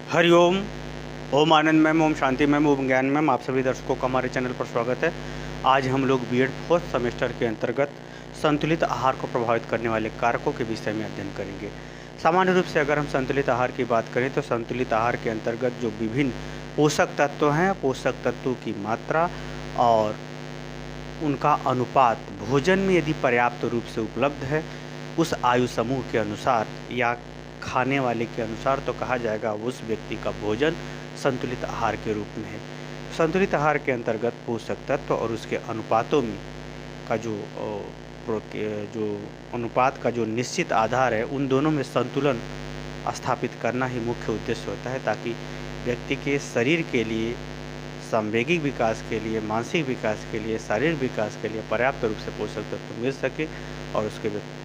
हरिओम। ओम आनंद ma'am, Om Shanti ma'am, ओम ज्ञान ma'am, आप सभी दर्शकों का हमारे चैनल पर स्वागत है। आज हम लोग बीएड फोर्थ सेमेस्टर के अंतर्गत संतुलित आहार को प्रभावित करने वाले कारकों के विषय में अध्ययन करेंगे। सामान्य रूप से अगर हम संतुलित आहार की बात करें तो संतुलित आहार के अंतर्गत जो विभिन्न पोषक तत्व हैं, पोषक तत्वों की मात्रा और उनका अनुपात भोजन में यदि पर्याप्त रूप से उपलब्ध है उस आयु समूह के अनुसार या खाने वाले के अनुसार, तो कहा जाएगा उस व्यक्ति का भोजन संतुलित आहार के रूप में है। संतुलित आहार के अंतर्गत पोषक तत्व और उसके अनुपातों में का जो अनुपात का जो निश्चित आधार है, उन दोनों में संतुलन स्थापित करना ही मुख्य उद्देश्य होता है, ताकि व्यक्ति के शरीर के लिए, सांवेगिक विकास के लिए, मानसिक विकास के लिए, शारीरिक विकास के लिए पर्याप्त रूप से पोषक तत्व मिल सके और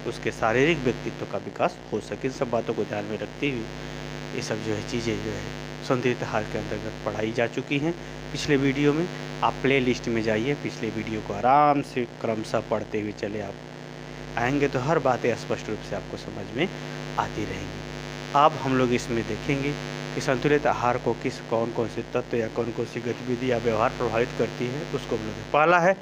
उसके शारीरिक व्यक्तित्व का विकास हो सके। इन सब बातों को ध्यान में रखते हुए ये सब जो है चीज़ें जो है संतुलित आहार के अंतर्गत पढ़ाई जा चुकी हैं पिछले वीडियो में। आप प्ले लिस्ट में जाइए, पिछले वीडियो को आराम से क्रमशः पढ़ते हुए चले आप आएंगे तो हर बातें स्पष्ट रूप से आपको समझ में आती रहेंगी। अब हम लोग इसमें देखेंगे कि संतुलित आहार को कौन कौन से तत्व या कौन कौन सी गतिविधि या व्यवहार प्रभावित करती है, उसको हम लोग। पहला है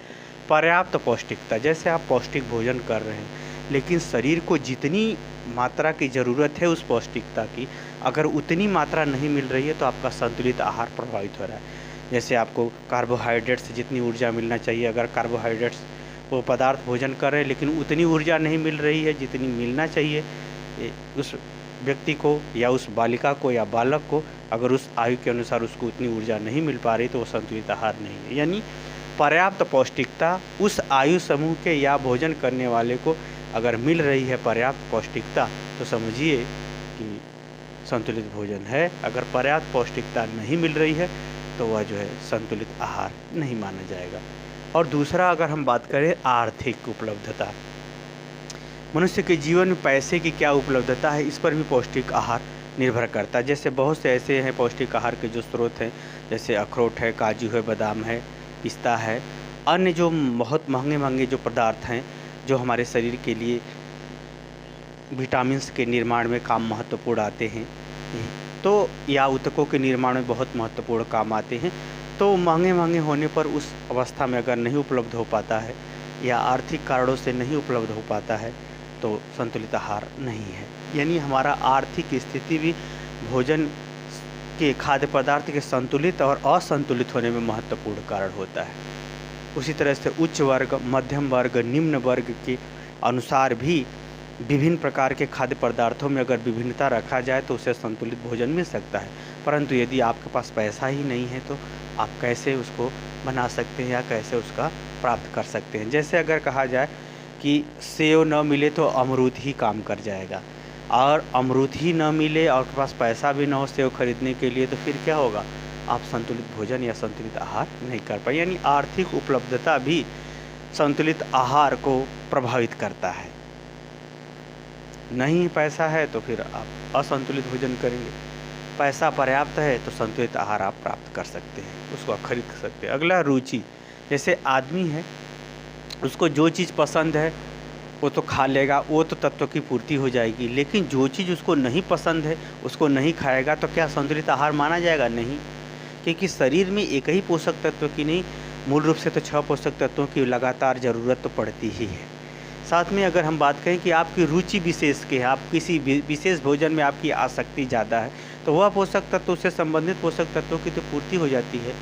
पर्याप्त पौष्टिकता। जैसे आप पौष्टिक भोजन कर रहे हैं लेकिन शरीर को जितनी मात्रा की ज़रूरत है उस पौष्टिकता की, अगर उतनी मात्रा नहीं मिल रही है तो आपका संतुलित आहार प्रभावित हो रहा है। जैसे आपको कार्बोहाइड्रेट से जितनी ऊर्जा मिलना चाहिए, अगर कार्बोहाइड्रेट्स वो पदार्थ भोजन कर रहे हैं लेकिन उतनी ऊर्जा नहीं मिल रही है जितनी मिलना चाहिए उस व्यक्ति को या उस बालिका को या बालक को, अगर उस आयु के अनुसार उसको उतनी ऊर्जा नहीं मिल पा रही तो वो संतुलित आहार नहीं है। यानी पर्याप्त पौष्टिकता उस आयु समूह के या भोजन करने वाले को अगर मिल रही है पर्याप्त पौष्टिकता, तो समझिए कि संतुलित भोजन है। अगर पर्याप्त पौष्टिकता नहीं मिल रही है तो वह जो है संतुलित आहार नहीं माना जाएगा। और दूसरा, अगर हम बात करें आर्थिक उपलब्धता, मनुष्य के जीवन में पैसे की क्या उपलब्धता है, इस पर भी पौष्टिक आहार निर्भर करता है। जैसे बहुत से ऐसे हैं पौष्टिक आहार के जो स्रोत हैं, जैसे अखरोट है, काजू है, बादाम है, पिस्ता है, अन्य जो बहुत महंगे महंगे जो पदार्थ हैं जो हमारे शरीर के लिए विटामिन्स के निर्माण में काम महत्वपूर्ण आते हैं, तो या ऊतकों के निर्माण में बहुत महत्वपूर्ण काम आते हैं, तो महंगे महंगे होने पर उस अवस्था में अगर नहीं उपलब्ध हो पाता है या आर्थिक कारणों से नहीं उपलब्ध हो पाता है तो संतुलित आहार नहीं है। यानी हमारा आर्थिक स्थिति भी भोजन के खाद्य पदार्थ के संतुलित और असंतुलित होने में महत्वपूर्ण कारण होता है। उसी तरह से उच्च वर्ग, मध्यम वर्ग, निम्न वर्ग के अनुसार भी विभिन्न प्रकार के खाद्य पदार्थों में अगर विभिन्नता रखा जाए तो उसे संतुलित भोजन मिल सकता है। परंतु यदि आपके पास पैसा ही नहीं है तो आप कैसे उसको बना सकते हैं या कैसे उसका प्राप्त कर सकते हैं। जैसे अगर कहा जाए कि सेव न मिले तो अमरूद ही काम कर जाएगा, और अमरूद ही न मिले और आपके पास पैसा भी न हो सेव खरीदने के लिए, तो फिर क्या होगा, आप संतुलित भोजन या संतुलित आहार नहीं कर पाए। यानी आर्थिक उपलब्धता भी संतुलित आहार को प्रभावित करता है। नहीं पैसा है तो फिर आप असंतुलित भोजन करेंगे, पैसा पर्याप्त है तो संतुलित आहार आप प्राप्त कर सकते हैं, उसको आप खरीद सकते हैं। अगला रुचि। जैसे आदमी है, उसको जो चीज़ पसंद है वो तो खा लेगा, वो तो तत्व की पूर्ति हो जाएगी, लेकिन जो चीज़ उसको नहीं पसंद है उसको नहीं खाएगा तो क्या संतुलित आहार माना जाएगा? नहीं, क्योंकि शरीर में एक ही पोषक तत्व की नहीं, मूल रूप से तो 6 पोषक तत्वों की लगातार ज़रूरत तो पड़ती ही है। साथ में अगर हम बात करें कि आपकी रुचि विशेष की है, आप किसी विशेष भोजन में आपकी आसक्ति ज़्यादा है, तो वह पोषक तत्वों से संबंधित पोषक तत्वों की तो पूर्ति हो जाती है।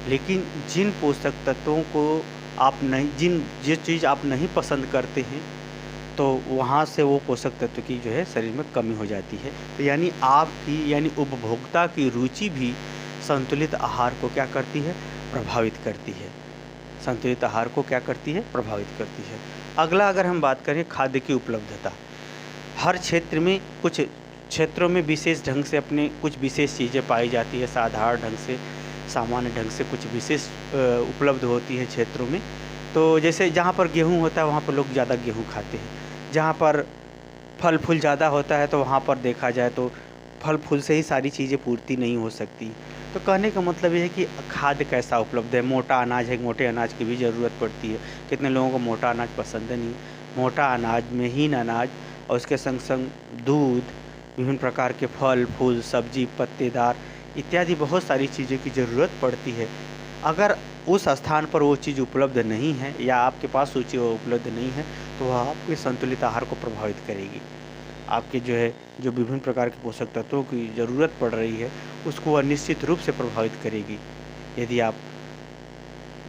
लेकिन जिन पोषक तत्वों को आप नहीं, जिस चीज़ आप नहीं पसंद करते हैं, तो वहाँ से वो पोषक तत्व की जो है शरीर में कमी हो जाती है। तो यानी आपकी, यानी उपभोक्ता की रुचि भी संतुलित आहार को क्या करती है? प्रभावित करती है। संतुलित आहार को क्या करती है? प्रभावित करती है। अगला, अगर हम बात करें खाद्य की उपलब्धता, हर क्षेत्र में, कुछ क्षेत्रों में विशेष ढंग से अपने कुछ विशेष चीज़ें पाई जाती है, साधारण ढंग से, सामान्य ढंग से कुछ विशेष उपलब्ध होती है क्षेत्रों में। तो जैसे जहाँ पर गेहूँ होता है वहाँ पर लोग ज़्यादा गेहूँ खाते हैं, जहाँ पर फल फूल ज़्यादा होता है तो वहाँ पर देखा जाए तो फल फूल से ही सारी चीज़ें पूर्ति नहीं हो सकती। तो कहने का मतलब ये है कि खाद्य कैसा उपलब्ध है। मोटा अनाज है, मोटे अनाज की भी ज़रूरत पड़ती है। कितने लोगों को मोटा अनाज पसंद नहीं। मोटा अनाज, महीन अनाज और उसके संग संग दूध, विभिन्न प्रकार के फल फूल सब्जी पत्तेदार इत्यादि बहुत सारी चीज़ों की ज़रूरत पड़ती है। अगर उस स्थान पर वो चीज़ उपलब्ध नहीं है या आपके पास वो चीज़ उपलब्ध नहीं है तो वह आपके संतुलित आहार को प्रभावित करेगी। आपके जो विभिन्न प्रकार के पोषक तत्वों की ज़रूरत पड़ रही है उसको वह निश्चित रूप से प्रभावित करेगी। यदि आप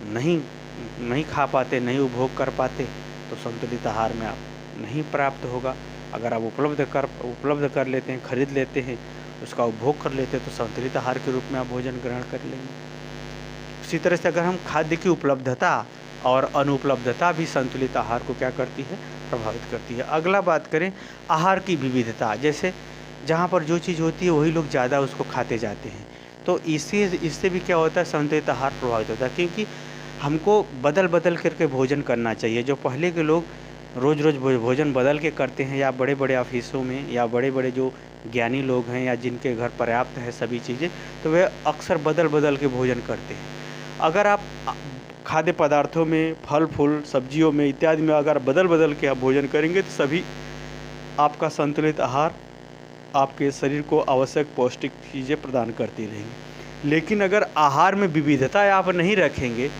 नहीं नहीं खा पाते, नहीं उपभोग कर पाते तो संतुलित आहार में आप नहीं प्राप्त होगा। अगर आप उपलब्ध कर लेते हैं, खरीद लेते हैं, उसका उपभोग कर लेते हैं तो संतुलित आहार के रूप में आप भोजन ग्रहण कर लेंगे। उसी तरह से अगर हम खाद्य की उपलब्धता और अनुपलब्धता भी संतुलित आहार को क्या करती है, प्रभावित करती है। अगला बात करें आहार की विविधता, जैसे जहाँ पर जो चीज़ होती है वही लोग ज़्यादा उसको खाते जाते हैं, तो इससे भी क्या होता है, संतुलित आहार प्रभावित होता है। क्योंकि हमको बदल बदल करके भोजन करना चाहिए। जो पहले के लोग रोज़ रोज़ भोजन बदल के करते हैं, या बड़े बड़े ऑफिसों में या बड़े बड़े जो ज्ञानी लोग हैं या जिनके घर पर्याप्त है सभी चीज़ें, तो वे अक्सर बदल बदल के भोजन करते हैं। अगर आप खाद्य पदार्थों में, फल फूल सब्जियों में इत्यादि में अगर बदल बदल के आप भोजन करेंगे तो सभी आपका संतुलित आहार आपके शरीर को आवश्यक पौष्टिक चीज़ें प्रदान करती रहेंगी। लेकिन अगर आहार में विविधता आप नहीं रखेंगे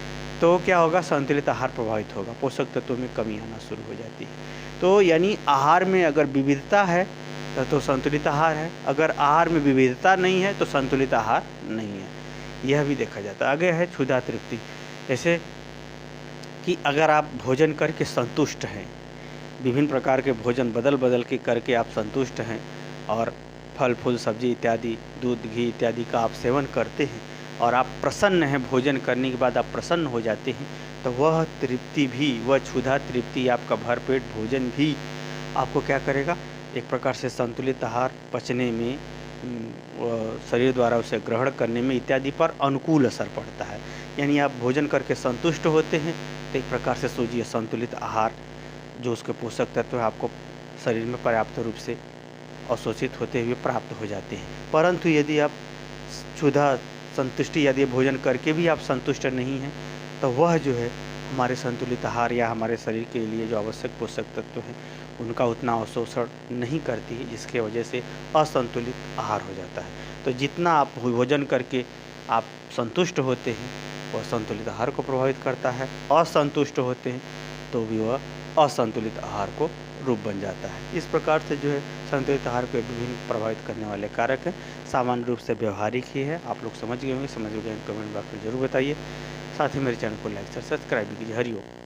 तो क्या होगा, संतुलित आहार प्रभावित होगा, पोषक तत्वों में कमी आना शुरू हो जाती है। तो यानी आहार में अगर विविधता है तो संतुलित आहार है, अगर आहार में विविधता नहीं है तो संतुलित आहार नहीं है, यह भी देखा जाता है। आगे है क्षुधा तृप्ति, जैसे कि अगर आप भोजन करके संतुष्ट हैं, विभिन्न प्रकार के भोजन बदल बदल के करके आप संतुष्ट हैं और फल फूल सब्जी इत्यादि दूध घी इत्यादि का आप सेवन करते हैं और आप प्रसन्न हैं, भोजन करने के बाद आप प्रसन्न हो जाते हैं, तो वह तृप्ति भी, वह क्षुधा तृप्ति, आपका भरपेट भोजन भी आपको क्या करेगा, एक प्रकार से संतुलित आहार पचने में, शरीर द्वारा उसे ग्रहण करने में इत्यादि पर अनुकूल असर पड़ता है। यानी आप भोजन करके संतुष्ट होते हैं तो एक प्रकार से सोचिए संतुलित आहार जो उसके पोषक तत्व है आपको शरीर में पर्याप्त रूप से अवशोषित होते हुए प्राप्त हो जाते हैं। परंतु यदि आप क्षुधा संतुष्टि यदि भोजन करके भी आप संतुष्ट नहीं हैं तो वह जो है हमारे संतुलित आहार या हमारे शरीर के लिए जो आवश्यक पोषक तत्व हैं उनका उतना अवशोषण नहीं करती है, जिसके वजह से असंतुलित आहार हो जाता है। तो जितना आप भोजन करके आप संतुष्ट होते हैं वह संतुलित आहार को प्रभावित करता है, असंतुष्ट होते हैं तो भी वह असंतुलित आहार को रूप बन जाता है। इस प्रकार से जो है संतुलित आहार को विभिन्न प्रभावित करने वाले कारक हैं, सामान्य रूप से व्यवहारिक ही है। आप लोग समझ गए होंगे, समझ गए कमेंट बॉक्स में जरूर बताइए। साथ ही मेरे चैनल को लाइक और सब्सक्राइब कीजिए। हरिओम।